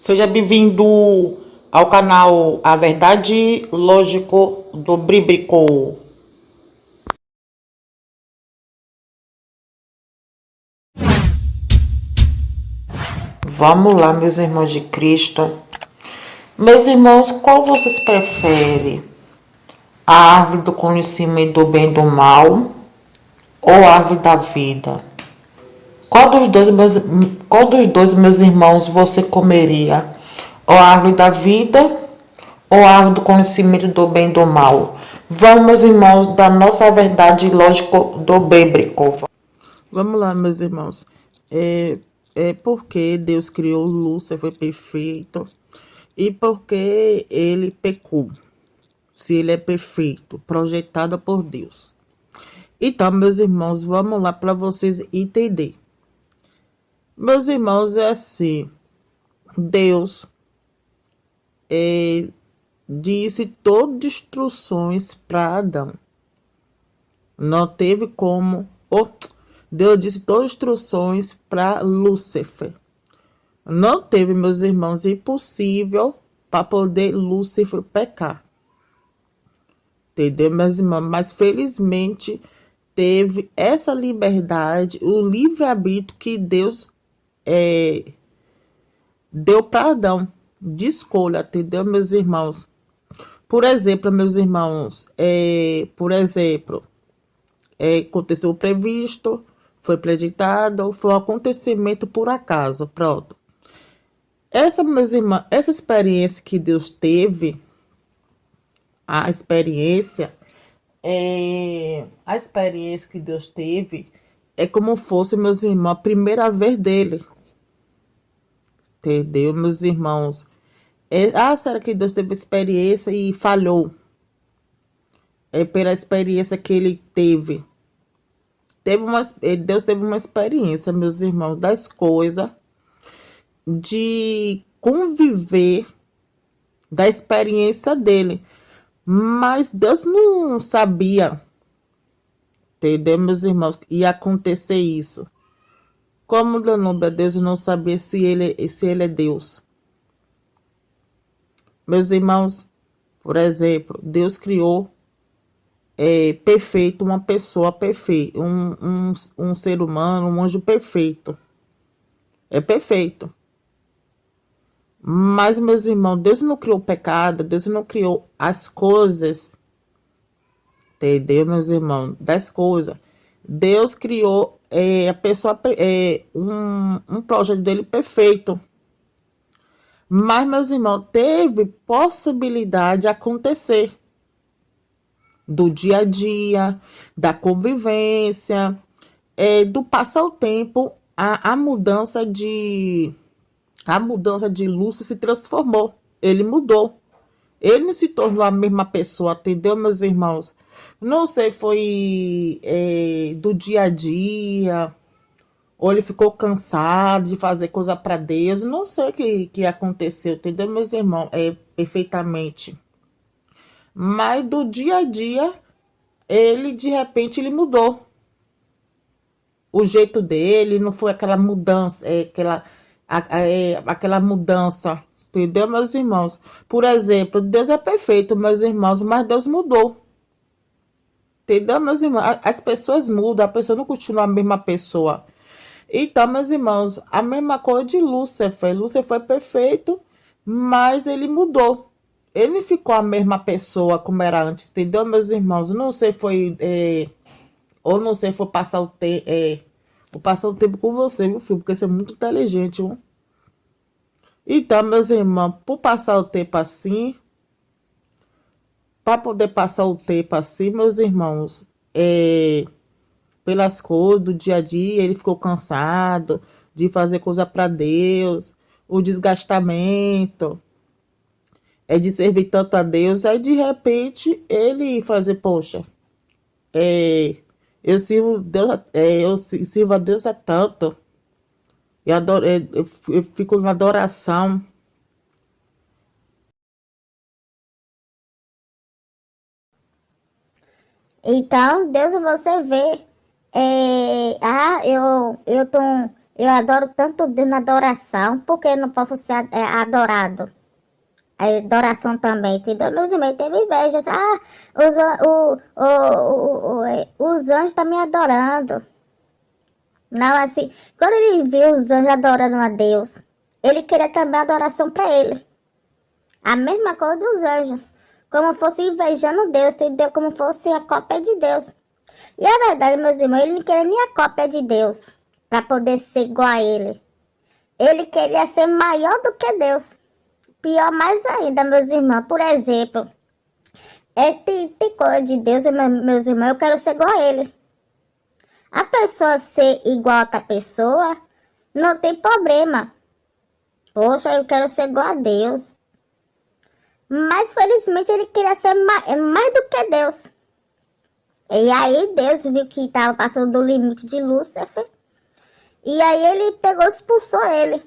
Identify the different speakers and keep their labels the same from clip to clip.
Speaker 1: Seja bem-vindo ao canal A Verdade Lógico do Bíblico. Vamos lá, meus irmãos de Cristo. Meus irmãos, qual vocês preferem? A árvore do conhecimento do bem e do mal ou a árvore da vida? Qual dos dois, meus irmãos, você comeria? Ou a árvore da vida ou a árvore do conhecimento do bem e do mal? Vamos, meus irmãos, da nossa verdade lógico do bíblico. Vamos lá, meus irmãos. Porque Deus criou Lúcifer, foi perfeito, e porque ele pecou. Se ele é perfeito, projetado por Deus. Então, meus irmãos, vamos lá para vocês entenderem. Meus irmãos, é assim. Deus disse todas as instruções para Adão. Não teve como. Deus disse todas as instruções para Lúcifer. Não teve, meus irmãos, impossível para poder Lúcifer pecar. Entendeu, meus irmãos? Mas felizmente teve essa liberdade, o livre-arbítrio que Deus deu para Adão de escolha, entendeu, meus irmãos? Por exemplo, meus irmãos, aconteceu o previsto, foi preditado, foi um acontecimento por acaso, pronto. Meus irmãos, essa experiência que Deus teve, a experiência que Deus teve é como fosse, meus irmãos, a primeira vez dele. Entendeu, meus irmãos? Será que Deus teve experiência e falhou? Pela experiência que ele teve. Deus teve uma experiência, meus irmãos, das coisas, de conviver, da experiência dele. Mas Deus não sabia, entendeu, meus irmãos, ia acontecer isso. Como Danúbia, Deus não sabia se ele é Deus. Meus irmãos, por exemplo, Deus criou perfeito, uma pessoa perfeita, um ser humano, um anjo perfeito. É perfeito. Mas, meus irmãos, Deus não criou pecado, Deus não criou as coisas, entendeu, meus irmãos? Das coisas. Deus criou a pessoa, um projeto dele perfeito. Mas, meus irmãos, teve possibilidade de acontecer do dia a dia, da convivência, do passar o tempo, a mudança de Lúcio se transformou. Ele mudou. Ele não se tornou a mesma pessoa, entendeu, meus irmãos? Não sei, foi do dia a dia, ou ele ficou cansado de fazer coisa para Deus. Não sei o que aconteceu, entendeu, meus irmãos? Perfeitamente. Mas do dia a dia, de repente, ele mudou. O jeito dele não foi aquela mudança, aquela mudança, entendeu, meus irmãos? Por exemplo, Deus é perfeito, meus irmãos, mas Deus mudou. Entendeu, meus irmãos? As pessoas mudam, a pessoa não continua a mesma pessoa. Então, meus irmãos, a mesma coisa de Lúcifer. Lúcifer foi perfeito, mas ele mudou. Ele não ficou a mesma pessoa como era antes, entendeu, meus irmãos? Não sei, ou não sei, foi passar o tempo. Vou passar o tempo com você, meu filho, porque você é muito inteligente, viu? Então, meus irmãos, por passar o tempo assim, para poder passar o tempo assim, meus irmãos, pelas coisas do dia a dia, ele ficou cansado de fazer coisa para Deus, o desgastamento, de servir tanto a Deus, aí de repente ele fazer, poxa, eu sirvo Deus, eu sirvo a Deus há tanto, eu fico na adoração.
Speaker 2: Então, Deus, você vê, Eu adoro tanto Deus na adoração, porque eu não posso ser adorado? A adoração também, entendeu? Meus irmãos teve inveja. Os anjos estão me adorando. Não, assim, quando ele viu os anjos adorando a Deus, ele queria também adoração para ele. A mesma coisa dos anjos. Como fosse invejando Deus, entendeu? Como fosse a cópia de Deus. E a verdade, meus irmãos, ele não queria nem a cópia de Deus para poder ser igual a ele. Ele queria ser maior do que Deus. Pior mais ainda, meus irmãos. Por exemplo, tem coisa de Deus, meus irmãos, eu quero ser igual a ele. A pessoa ser igual a outra pessoa, não tem problema. Poxa, eu quero ser igual a Deus. Mas felizmente ele queria ser mais do que Deus. E aí Deus viu que estava passando do limite de Lúcifer. E aí ele pegou e expulsou ele.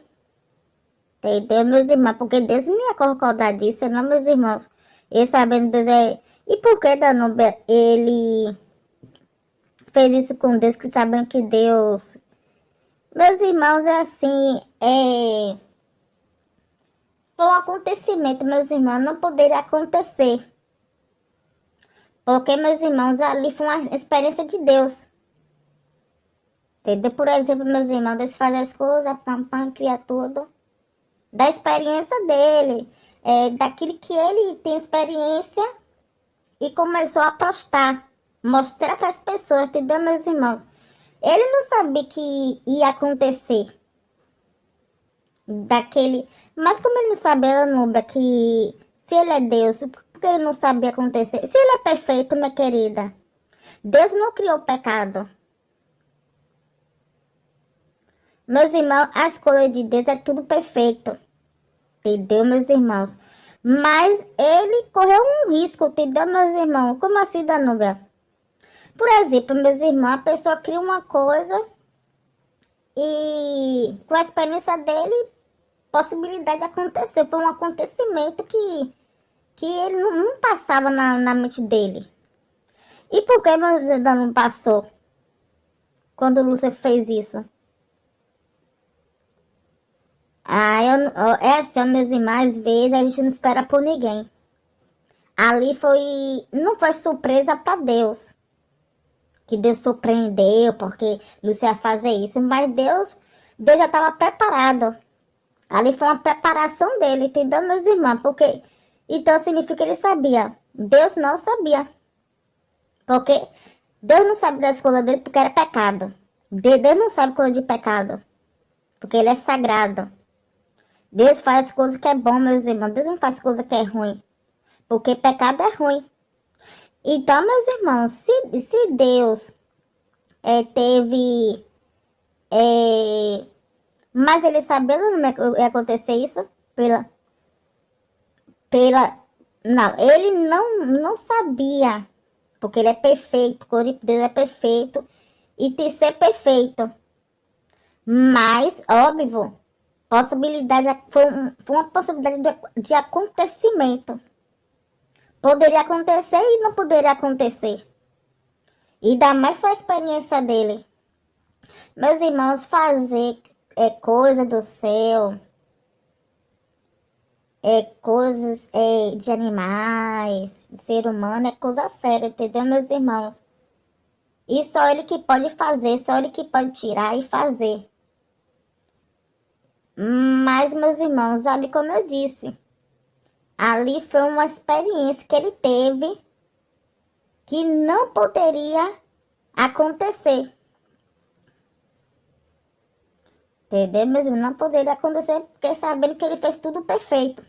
Speaker 2: Entendeu, meus irmãos? Porque Deus não ia concordar disso, não, meus irmãos. Ele sabendo Deus é... E por que Danúbia ele fez isso com Deus, que sabendo que Deus... Meus irmãos, é assim, foi um acontecimento, meus irmãos, não poderia acontecer. Porque, meus irmãos, ali foi uma experiência de Deus. Entendeu? Por exemplo, meus irmãos, Deus faz as coisas, pam, cria tudo. Da experiência dele, daquilo que ele tem experiência e começou a postar, mostrar para as pessoas, entendeu, meus irmãos? Ele não sabia que ia acontecer daquele... Mas como ele não sabia, Nubia, que se ele é Deus, por que ele não sabia acontecer? Se ele é perfeito, minha querida, Deus não criou pecado. Meus irmãos, a escolha de Deus é tudo perfeito. Entendeu, meus irmãos? Mas ele correu um risco, entendeu, meus irmãos? Como assim, Danúbia? Por exemplo, meus irmãos, a pessoa cria uma coisa e com a experiência dele, possibilidade de acontecer. Foi um acontecimento que ele não passava na mente dele. E por que meu Deus não passou? Quando o Lúcifer fez isso? É assim, meus irmãos, às vezes a gente não espera por ninguém. Ali não foi surpresa para Deus. Que Deus surpreendeu, porque Lúcifer ia fazer isso. Mas Deus já estava preparado. Ali foi uma preparação dele, entendeu, meus irmãos? Porque, então significa que ele sabia. Deus não sabia. Porque Deus não sabe das coisas dele porque era pecado. Deus não sabe coisa de pecado. Porque ele é sagrado. Deus faz coisas que é bom, meus irmãos. Deus não faz coisa que é ruim. Porque pecado é ruim. Então, meus irmãos, se Deus teve... mas ele sabia que ia acontecer isso? Não, ele não sabia. Porque ele é perfeito. O Deus é perfeito. E tem que ser perfeito. Mas, óbvio... foi uma possibilidade de acontecimento. Poderia acontecer e não poderia acontecer. E ainda mais foi a experiência dele. Meus irmãos, fazer coisa do céu, coisas de animais, de ser humano, é coisa séria, entendeu, meus irmãos? E só ele que pode fazer, só ele que pode tirar e fazer. Mas, meus irmãos, ali como eu disse, ali foi uma experiência que ele teve que não poderia acontecer. Entendeu, meus irmãos? Não poderia acontecer porque sabendo que ele fez tudo perfeito.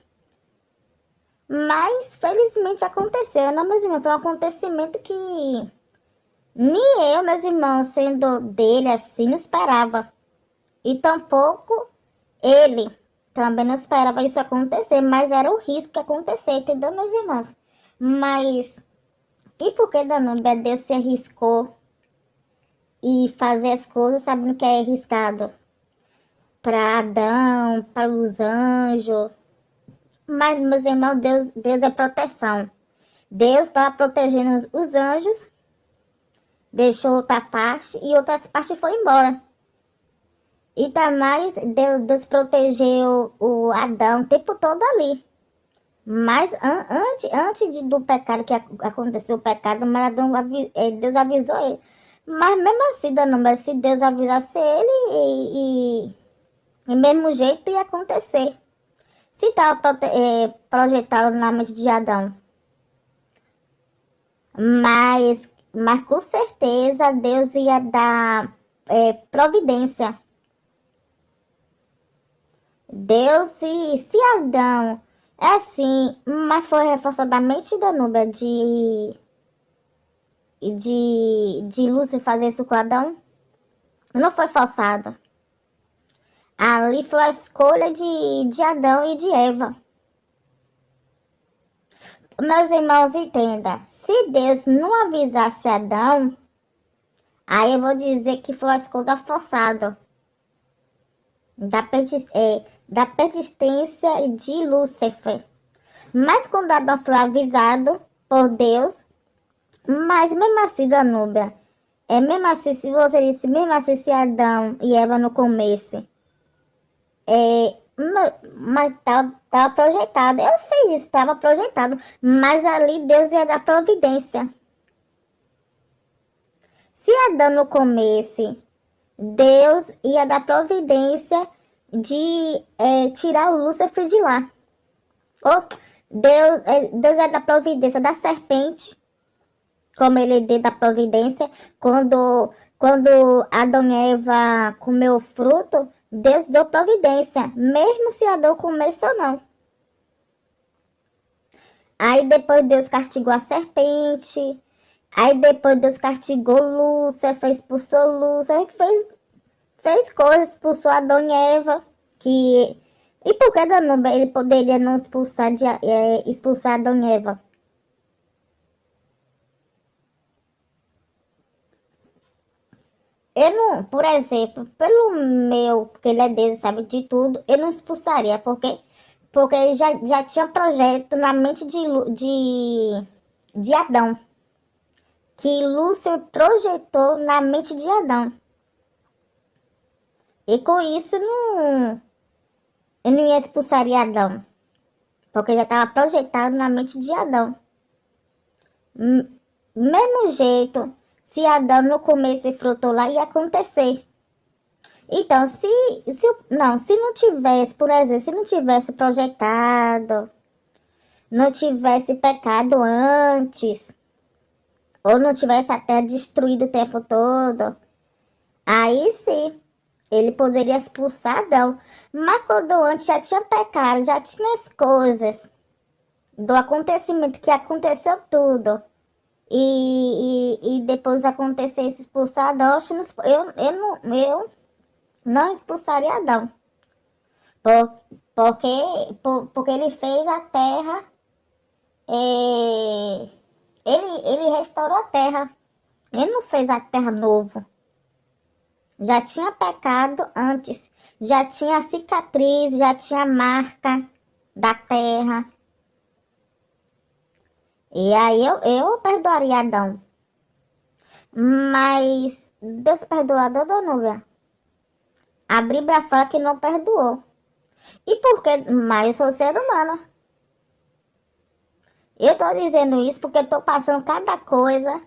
Speaker 2: Mas, felizmente, aconteceu, não, meus irmãos? Foi um acontecimento que nem eu, meus irmãos, sendo dele assim, não esperava. E tampouco... ele também não esperava isso acontecer, mas era o risco que acontecer, entendeu, meus irmãos? Mas, e por que Danúbia Deus se arriscou e fazer as coisas sabendo que é arriscado? Para Adão, para os anjos. Mas, meus irmãos, Deus é proteção. Deus estava protegendo os anjos, deixou outra parte e outras partes foi embora. E também Deus protegeu o Adão o tempo todo ali. Mas do pecado, que aconteceu o pecado, mas Deus avisou ele. Mas mesmo assim, Danúbia, se Deus avisasse ele, e mesmo jeito ia acontecer. Se estava projetado na mente de Adão. Mas com certeza Deus ia dar providência. Deus, se Adão é assim, mas foi reforçadamente da Núbia de Lúcifer fazer isso com Adão, não foi forçado. Ali foi a escolha de Adão e de Eva. Meus irmãos, entenda, se Deus não avisasse Adão, aí eu vou dizer que foi as coisas forçadas da persistência de Lúcifer. Mas quando Adão foi avisado por Deus, mas mesmo assim, Danúbia, mesmo assim, se você disse, mesmo assim, se Adão e Eva não comessem, mas estava projetado, eu sei isso, estava projetado, mas ali Deus ia dar providência. Se Adão não comesse, Deus ia dar providência de tirar o Lúcifer de lá. Deus ia dar providência da serpente, como ele deu da providência, quando Adão e Eva comeu o fruto, Deus deu providência, mesmo se Adão comesse ou não. Aí depois Deus castigou a serpente, aí depois Deus castigou Lúcifer, expulsou Lúcifer, fez coisas, expulsou Adão e Eva, e por que ele poderia não expulsar Adão e Eva? Eu não, por exemplo, porque ele é Deus, sabe de tudo, eu não expulsaria, porque ele já tinha projeto na mente de Adão, que Lúcifer projetou na mente de Adão. E com isso, eu não ia expulsar Adão, porque já estava projetado na mente de Adão. Mesmo jeito, se Adão não comesse fruto lá, ia acontecer. Então, se não tivesse, por exemplo, se não tivesse projetado, não tivesse pecado antes, ou não tivesse a terra destruída o tempo todo, aí sim, ele poderia expulsar Adão. Mas quando antes já tinha pecado, já tinha as coisas do acontecimento que aconteceu tudo, e depois acontecer esse expulsar Adão, eu não expulsaria Adão. Porque ele fez a terra, ele restaurou a terra. Ele não fez a terra novo. Já tinha pecado antes. Já tinha cicatriz, já tinha marca da terra. E aí eu perdoaria Adão. Mas Deus perdoou Adão, Danúbia? A Bíblia fala que não perdoou. E por quê? Mas eu sou ser humano. Eu tô dizendo isso porque eu tô passando cada coisa.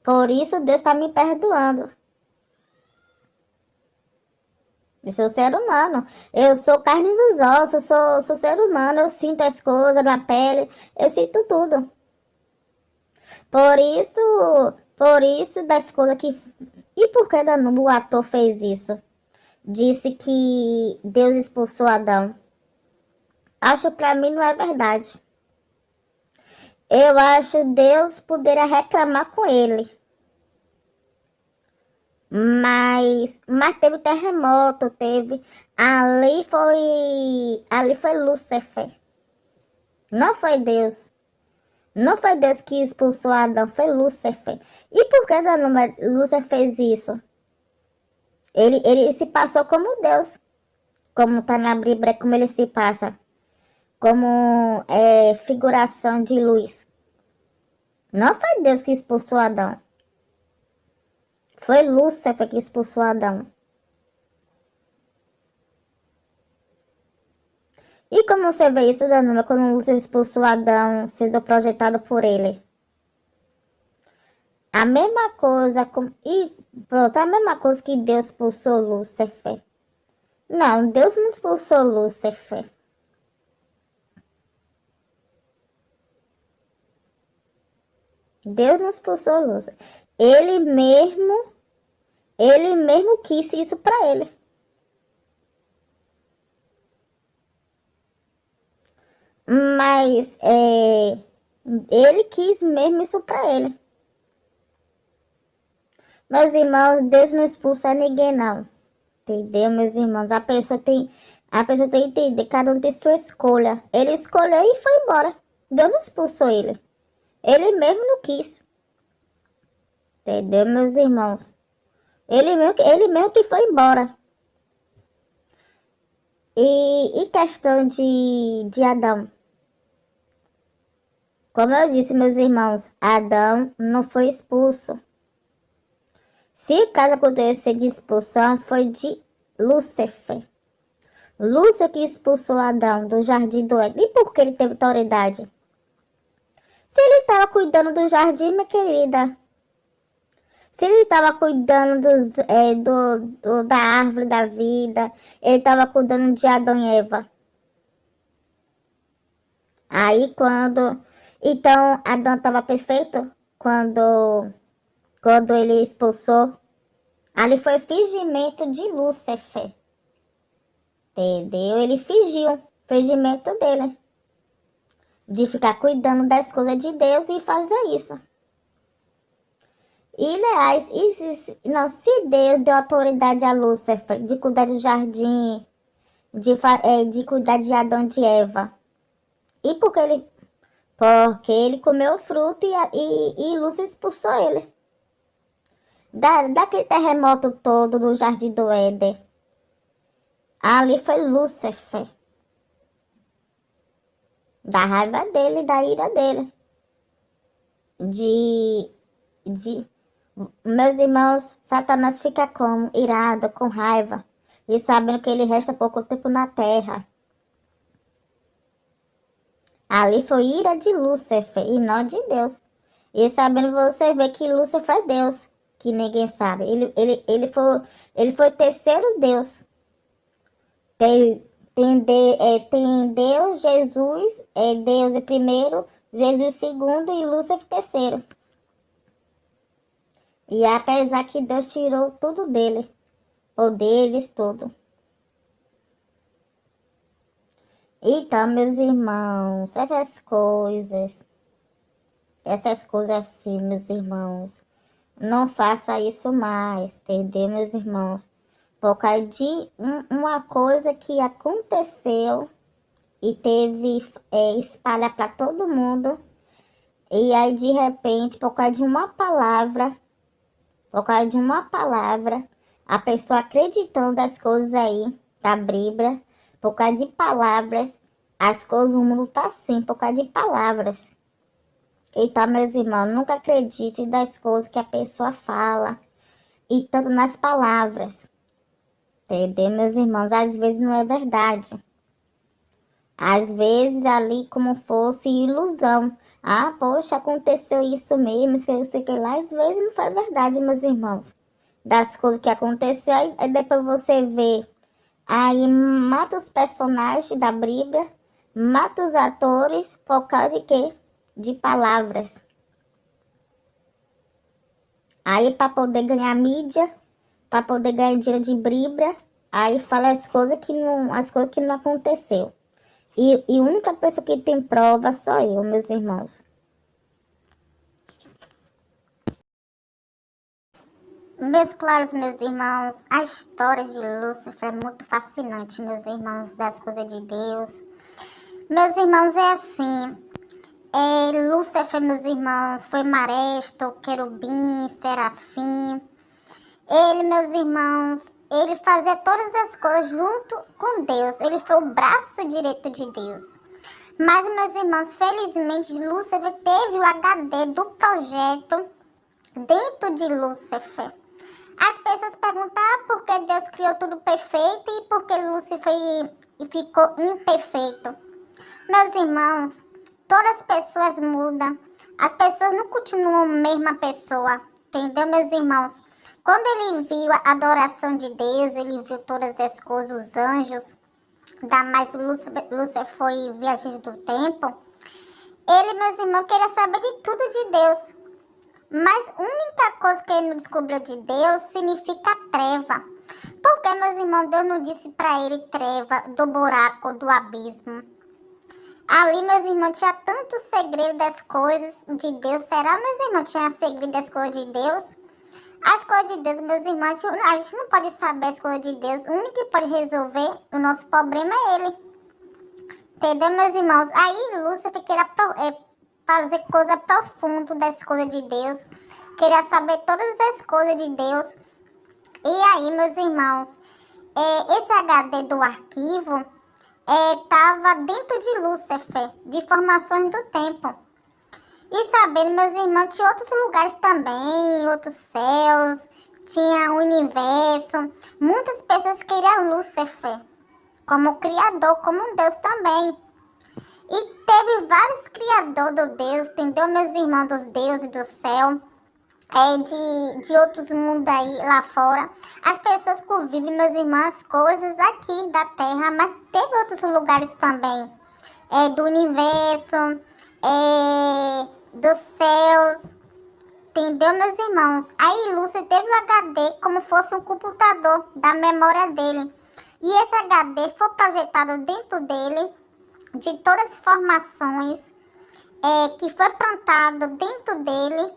Speaker 2: Por isso Deus tá me perdoando. Eu sou ser humano. Eu sou carne dos ossos, sou ser humano. Eu sinto as coisas na pele. Eu sinto tudo. Por isso das coisas que... E por que o ator fez isso? Disse que Deus expulsou Adão. Acho pra mim não é verdade. Eu acho Deus poderia reclamar com ele. Mas teve terremoto, teve... Ali foi Lúcifer. Não foi Deus. Não foi Deus que expulsou Adão, foi Lúcifer. E por que Lúcifer fez isso? Ele se passou como Deus. Como está na Bíblia, como ele se passa. Como figuração de luz. Não foi Deus que expulsou Adão. Foi Lúcifer que expulsou Adão. E como você vê isso, Danuma, quando Lúcifer expulsou Adão, sendo projetado por ele? A mesma coisa, e pronto, a mesma coisa que Deus expulsou Lúcifer. Não, Deus não expulsou Lúcifer. Deus não expulsou Lúcifer. Ele mesmo quis isso para ele. Mas ele quis mesmo isso para ele. Meus irmãos, Deus não expulsa ninguém, não. Entendeu, meus irmãos? A pessoa tem que entender, cada um tem sua escolha. Ele escolheu e foi embora. Deus não expulsou ele. Ele mesmo não quis. Entendeu, meus irmãos? Ele mesmo que foi embora. E questão de Adão. Como eu disse, meus irmãos, Adão não foi expulso. Se o caso acontecer de expulsão, foi de Lúcifer. Lúcifer que expulsou Adão do jardim do Éden. E por que ele teve autoridade? Se ele estava cuidando do jardim, minha querida. Se ele estava cuidando da árvore da vida, ele estava cuidando de Adão e Eva. Aí então Adão estava perfeito quando ele expulsou. Ali foi fingimento de Lúcifer. Entendeu? Ele fingiu. Fingimento dele. De ficar cuidando das coisas de Deus e fazer isso. E, aliás, se Deus deu autoridade a Lúcifer de cuidar do jardim, de cuidar de Adão e de Eva. E porque ele comeu o fruto e Lúcifer expulsou ele. Daquele terremoto todo do jardim do Éden. Ali foi Lúcifer. Da raiva dele, da ira dele. Meus irmãos, Satanás fica como? Irado, com raiva. E sabendo que ele resta pouco tempo na terra. Ali foi ira de Lúcifer e não de Deus. E sabendo você vê que Lúcifer é Deus. Que ninguém sabe. Ele foi o terceiro Deus. Tem Deus, Jesus, Deus é primeiro, Jesus segundo e Lúcifer terceiro. E apesar que Deus tirou tudo dele, ou deles tudo. Então, meus irmãos, essas coisas assim, meus irmãos, não faça isso mais, entendeu, meus irmãos? Por causa de uma coisa que aconteceu e teve espalha para todo mundo. E aí, de repente, por causa de uma palavra, a pessoa acreditando das coisas aí, da Bíblia, por causa de palavras, as coisas, o mundo tá assim, por causa de palavras. Então, meus irmãos, nunca acredite das coisas que a pessoa fala, e tanto nas palavras. Entendeu, meus irmãos? Às vezes não é verdade. Às vezes ali como fosse ilusão. Ah, poxa, aconteceu isso mesmo, sei que lá. Às vezes não foi verdade, meus irmãos. Das coisas que aconteceu, aí depois você vê. Aí mata os personagens da Bíblia, mata os atores, por causa de quê? De palavras. Aí para poder ganhar mídia, para poder ganhar dinheiro de Bíblia, aí fala as coisas que não aconteceu. E a única pessoa que tem prova sou eu, meus irmãos. Meus claros, meus irmãos, a história de Lúcifer é muito fascinante, meus irmãos, das coisas de Deus. Meus irmãos, é assim, Lúcifer, meus irmãos, foi maresto, querubim, serafim. Ele, meus irmãos, ele fazia todas as coisas junto com Deus. Ele foi o braço direito de Deus. Mas, meus irmãos, felizmente, Lúcifer teve o HD do projeto dentro de Lúcifer. As pessoas perguntam por que Deus criou tudo perfeito e por que Lúcifer ficou imperfeito. Meus irmãos, todas as pessoas mudam. As pessoas não continuam a mesma pessoa. Entendeu, meus irmãos? Quando ele viu a adoração de Deus, ele viu todas as coisas, os anjos, ainda mais Lúcifer foi viajante do tempo. Ele, meus irmãos, queria saber de tudo de Deus. Mas a única coisa que ele não descobriu de Deus significa treva. Porque, meus irmãos, Deus não disse para ele treva do buraco, do abismo. Ali, meus irmãos, tinha tanto segredo das coisas de Deus. Será, meus irmãos, tinha segredo das coisas de Deus? As coisas de Deus, meus irmãos, a gente não pode saber as coisas de Deus. O único que pode resolver o nosso problema é Ele. Entendeu, meus irmãos? Aí, Lúcifer queria fazer coisa profunda das coisas de Deus. Queria saber todas as coisas de Deus. E aí, meus irmãos, esse HD do arquivo estava dentro de Lúcifer, de formações do tempo. E sabendo, meus irmãos, tinha outros lugares também, outros céus, tinha o universo. Muitas pessoas queriam Lúcifer como criador, como Deus também. E teve vários criadores do Deus, entendeu, meus irmãos, dos deuses do céu, de outros mundos aí lá fora. As pessoas convivem, meus irmãos, as coisas aqui da Terra, mas teve outros lugares também, do universo, dos céus, entendeu, meus irmãos? Aí Lúcifer teve o HD como fosse um computador da memória dele. E esse HD foi projetado dentro dele, de todas as formações que foi plantado dentro dele.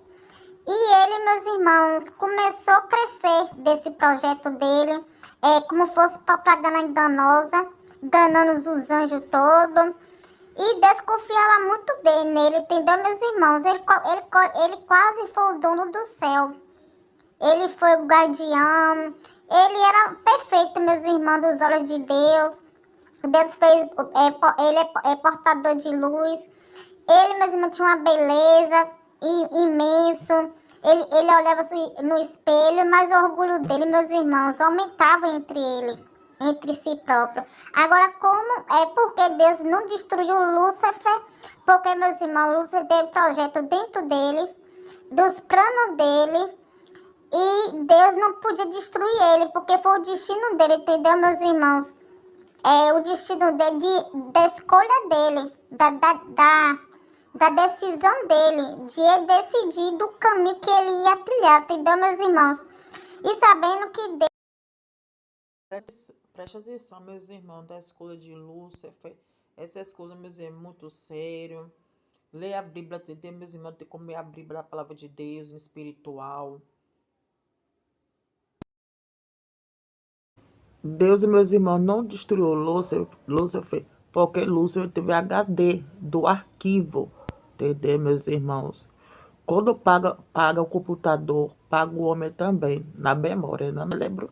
Speaker 2: E ele, meus irmãos, começou a crescer desse projeto dele, como fosse propaganda enganosa, enganando os anjos todos. E Deus confiava muito nele, entendeu, meus irmãos? Ele quase foi o dono do céu. Ele foi o guardião. Ele era perfeito, meus irmãos, dos olhos de Deus. Deus fez, ele é portador de luz. Ele, meus irmãos, tinha uma beleza imenso. Ele olhava no espelho, mas o orgulho dele, meus irmãos, aumentava entre si próprio. Agora, porque Deus não destruiu Lúcifer? Porque, meus irmãos, Lúcifer teve projeto dentro dele, dos planos dele, e Deus não podia destruir ele, porque foi o destino dele, entendeu, meus irmãos? O destino dele, da escolha dele, da decisão dele, de ele decidir do caminho que ele ia trilhar, entendeu, meus irmãos? E sabendo que Deus...
Speaker 1: Preste atenção, meus irmãos, da escolha de Lúcifer. Essas coisas, meus irmãos, muito sério. Leia a Bíblia, entendeu, meus irmãos? Tem como ler a Bíblia, a palavra de Deus, espiritual. Deus, meus irmãos, não destruiu Lúcifer, porque Lúcifer teve HD do arquivo, entendeu, meus irmãos? Quando paga o computador, paga o homem também, na memória, não me lembro.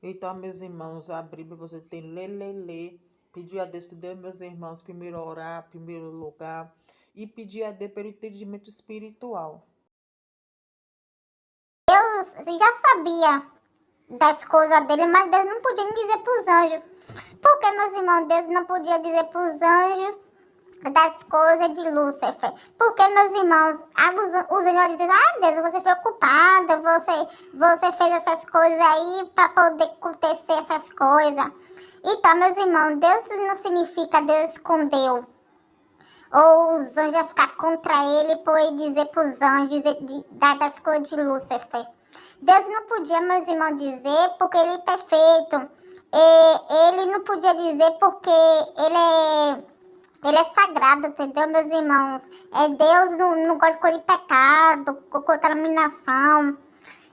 Speaker 1: Então, meus irmãos, a Bíblia você tem ler, pedir a Deus, entendeu, meus irmãos? Primeiro orar, primeiro lugar, e pedir a Deus pelo entendimento espiritual.
Speaker 2: Deus já sabia das coisas dele, mas Deus não podia dizer para os anjos. Porque, meus irmãos, Deus não podia dizer para os anjos das coisas de Lúcifer. Porque, meus irmãos, os anjos dizem, Deus, você foi ocupada, você fez essas coisas aí para poder acontecer essas coisas. Então, meus irmãos, Deus não significa Deus escondeu. Ou os anjos iam ficar contra ele por ele dizer para os anjos das coisas de Lúcifer. Deus não podia, meus irmãos, dizer porque ele é perfeito. Ele não podia dizer porque ele é sagrado, entendeu, meus irmãos? Deus não gosta de coisa de pecado, contaminação.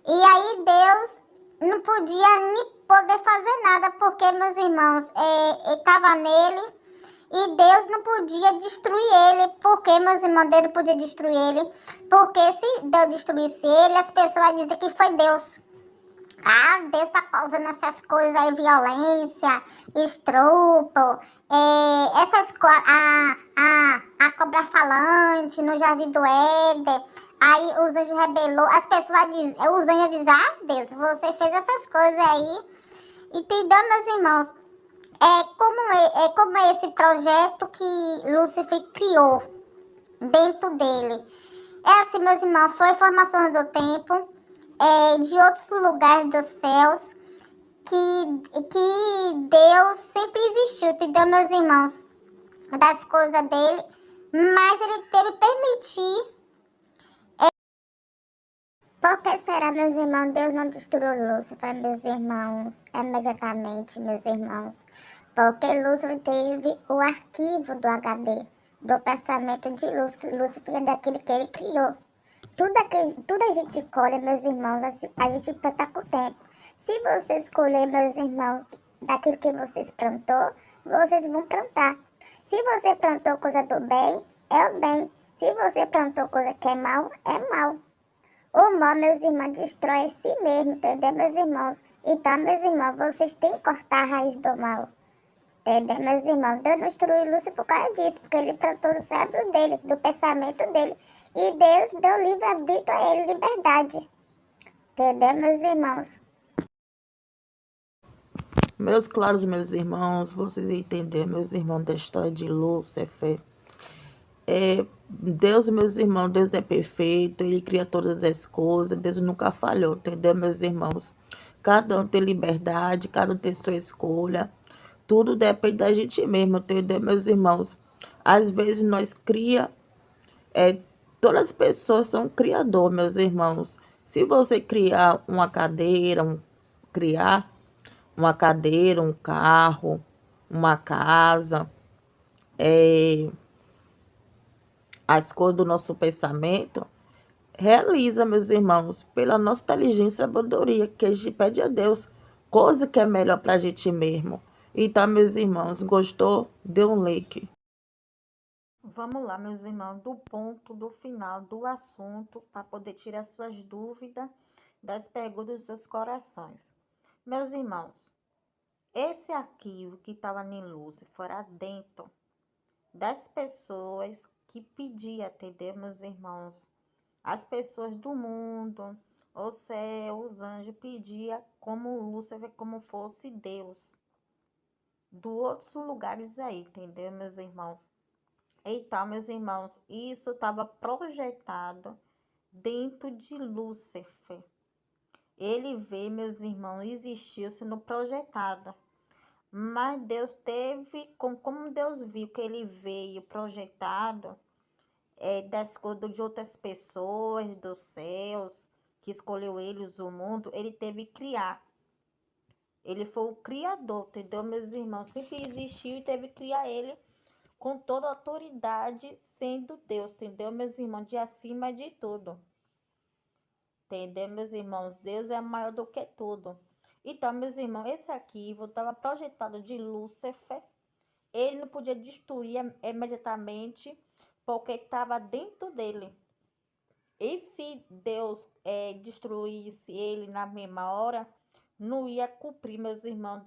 Speaker 2: E aí Deus não podia nem poder fazer nada, porque, meus irmãos, ele estava nele. E Deus não podia destruir ele. Porque, meus irmãos, Deus não podia destruir ele? Porque se Deus destruísse ele, as pessoas iam dizer que foi Deus. Deus está causando essas coisas aí, violência, estupro, essas coisas, a cobra falante no Jardim do Éden, Aí os anjos rebelou, as pessoas dizem, os anjos dizem, ah, Deus, você fez essas coisas aí. Entendeu, meus irmãos? É como esse projeto que Lúcifer criou dentro dele. É assim, meus irmãos, foi formação do tempo, de outros lugares dos céus, que Deus sempre existiu, entendeu, meus irmãos? Das coisas dele, mas ele teve que permitir. Por que será, meus irmãos, Deus não destruiu Lúcifer, meus irmãos, imediatamente, meus irmãos? Porque Lúcifer teve o arquivo do HD, do pensamento de Lúcifer, daquele que ele criou. Tudo a gente colhe, meus irmãos, a gente planta com o tempo. Se você escolher, meus irmãos, daquilo que vocês plantou, vocês vão plantar. Se você plantou coisa do bem, é o bem. Se você plantou coisa que é mal, é mal. O mal, meus irmãos, destrói a si mesmo, entendeu, meus irmãos? Então, meus irmãos, vocês têm que cortar a raiz do mal. Entendeu, meus irmãos? Deus não destruiu Lúcifer por causa disso, porque ele plantou no cérebro dele, do pensamento dele. E Deus deu livre-arbítrio a ele, liberdade. Entendeu, meus irmãos?
Speaker 1: Meus claros, meus irmãos, vocês entenderam, meus irmãos, da história de Lúcifer. Deus, meus irmãos, Deus é perfeito, Ele cria todas as coisas, Deus nunca falhou, entendeu, meus irmãos? Cada um tem liberdade, cada um tem sua escolha, tudo depende da gente mesmo, entendeu, meus irmãos? Às vezes nós todas as pessoas são criador, meus irmãos. Se você criar uma cadeira, criar uma cadeira, um carro, uma casa, as coisas do nosso pensamento, realiza, meus irmãos, pela nossa inteligência e sabedoria, que a gente pede a Deus, coisa que é melhor para a gente mesmo. Então, meus irmãos, gostou? Dê um like. Vamos lá, meus irmãos, do ponto, do final do assunto, para poder tirar suas dúvidas das perguntas dos seus corações. Meus irmãos, esse arquivo que estava em Lúcifer fora dentro das pessoas que pediam, entendeu, meus irmãos? As pessoas do mundo, o céu, os anjos pediam como Lúcifer, como fosse Deus. Do outros lugares aí, entendeu, meus irmãos? Então, meus irmãos, isso estava projetado dentro de Lúcifer. Ele veio, meus irmãos, existiu sendo projetado. Mas Deus teve, como Deus viu que ele veio projetado das coisas de outras pessoas, dos céus, que escolheu eles, o mundo, ele teve que criar. Ele foi o criador, entendeu, meus irmãos? Sempre existiu e teve que criar ele com toda a autoridade, sendo Deus, entendeu, meus irmãos? De acima de tudo. Entendeu, meus irmãos? Deus é maior do que tudo. Então, meus irmãos, esse arquivo estava projetado de Lúcifer. Ele não podia destruir imediatamente, porque estava dentro dele. E se Deus destruísse ele na mesma hora, não ia cumprir, meus irmãos,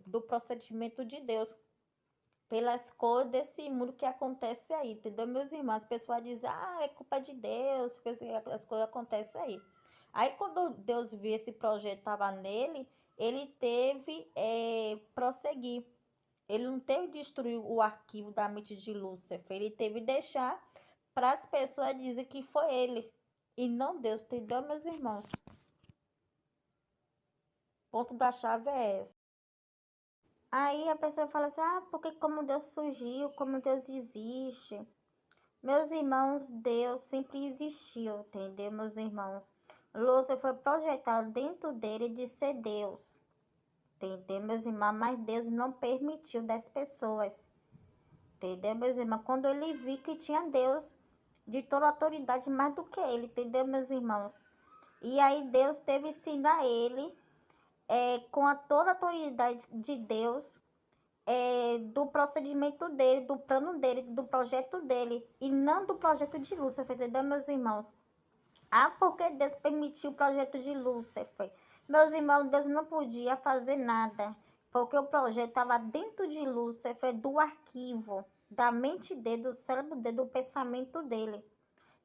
Speaker 1: do procedimento de Deus. Pelas coisas desse mundo que acontece aí, entendeu, meus irmãos? As pessoas dizem, é culpa de Deus, que as coisas acontecem aí. Aí, quando Deus viu esse projeto estava nele, ele teve prosseguir. Ele não teve que destruir o arquivo da mente de Lúcifer, ele teve que deixar para as pessoas dizer que foi ele e não Deus, entendeu, meus irmãos? O ponto da chave é esse. Aí a pessoa fala assim, porque como Deus surgiu, como Deus existe. Meus irmãos, Deus sempre existiu, entendeu, meus irmãos? Lúcifer foi projetado dentro dele de ser Deus, entendeu, meus irmãos? Mas Deus não permitiu das pessoas, entendeu, meus irmãos? Quando ele viu que tinha Deus de toda autoridade mais do que ele, entendeu, meus irmãos? E aí Deus teve que ensinar ele com a toda a autoridade de Deus, do procedimento dele, do plano dele, do projeto dele, e não do projeto de Lúcifer, entendeu, meus irmãos? Porque Deus permitiu o projeto de Lúcifer. Meus irmãos, Deus não podia fazer nada, porque o projeto estava dentro de Lúcifer, do arquivo, da mente dele, do cérebro dele, do pensamento dele.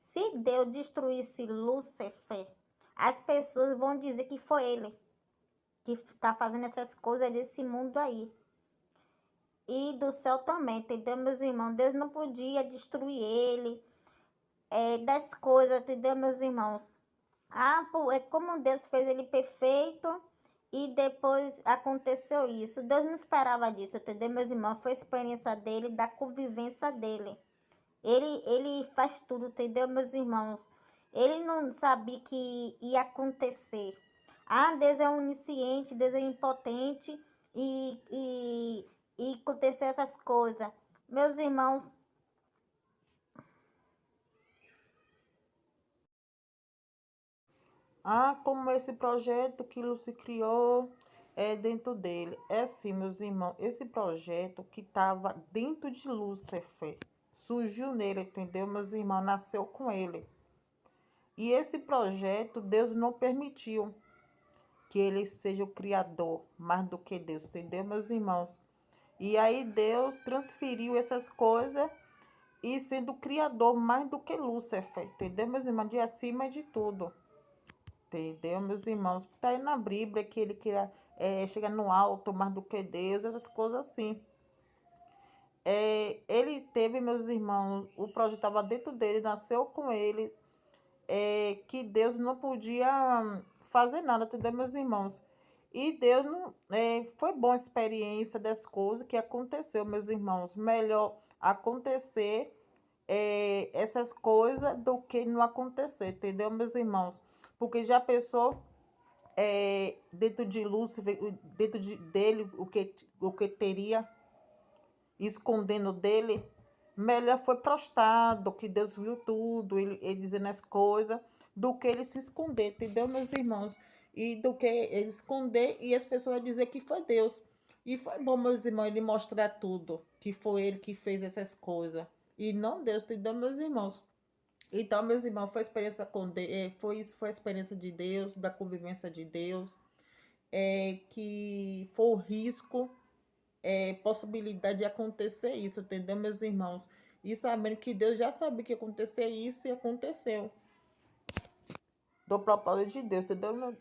Speaker 2: Se Deus destruísse Lúcifer, as pessoas vão dizer que foi ele que está fazendo essas coisas desse mundo aí. E do céu também, entendeu, meus irmãos? Deus não podia destruir ele, das coisas, entendeu, meus irmãos? É como Deus fez ele perfeito e depois aconteceu isso. Deus não esperava disso, entendeu, meus irmãos? Foi a experiência dele, da convivência dele. Ele faz tudo, entendeu, meus irmãos? Ele não sabia que ia acontecer. Deus é onisciente, Deus é impotente e acontecer essas coisas. Meus irmãos,
Speaker 1: Como esse projeto que Lucy criou é dentro dele. É assim, meus irmãos, esse projeto que estava dentro de Lúcifer surgiu nele, entendeu, meus irmãos? Nasceu com ele. E esse projeto Deus não permitiu que ele seja o criador mais do que Deus, entendeu, meus irmãos? E aí Deus transferiu essas coisas e sendo o criador mais do que Lúcifer, entendeu, meus irmãos? De acima de tudo. Entendeu, meus irmãos? Tá aí na Bíblia que ele queria chegar no alto mais do que Deus, essas coisas assim. Ele teve, meus irmãos, o projeto estava dentro dele, nasceu com ele, que Deus não podia fazer nada, entendeu, meus irmãos? E Deus não, foi boa a experiência das coisas que aconteceu, meus irmãos. Melhor acontecer essas coisas do que não acontecer, entendeu, meus irmãos? Porque já pensou dentro de Lúcifer, dele, o que teria escondendo dele? Melhor foi prostrado, que Deus viu tudo, ele dizendo as coisas, do que ele se esconder, entendeu, meus irmãos? E do que ele esconder e as pessoas dizer que foi Deus. E foi bom, meus irmãos, ele mostrar tudo, que foi ele que fez essas coisas. E não Deus, entendeu, meus irmãos? Então, meus irmãos, foi a experiência com Deus, foi isso, foi a experiência de Deus, da convivência de Deus, que foi o risco, possibilidade de acontecer isso, entendeu, meus irmãos? E sabendo que Deus já sabia que ia acontecer isso e aconteceu. Do propósito de Deus, entendeu, meus